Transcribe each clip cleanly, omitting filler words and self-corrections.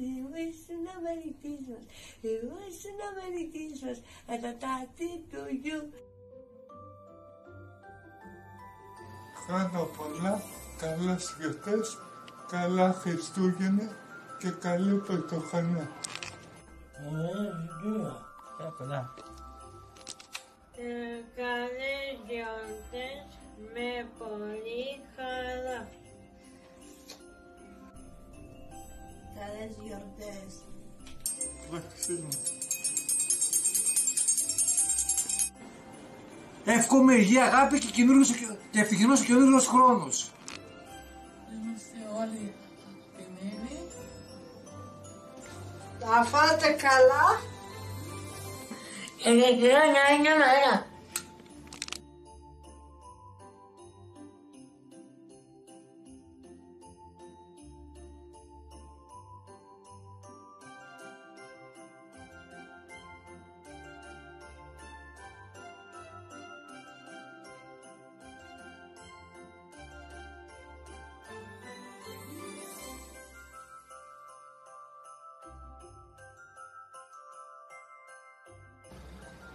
Εγώ ήσουν αμερικής μας, εγώ ήσουν αμερικής μας, ατατάτι του γιου. Κάνω πολλά, καλές γιορτές, καλά Χριστούγεννα και καλή Πρωτοχρονιά. Πολλά. Καλές γιορτές με πολύ χαρά. Καλές γιορτές. Εύχομαι υγεία, αγάπη και ευτυχισμένος και καινούργιος χρόνος. Είμαστε όλοι τιμημένοι. Να φάτε καλά. Και για χρόνια είναι μέρα.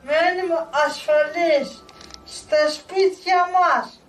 Μένουμε ασφαλείς στα σπίτια μας.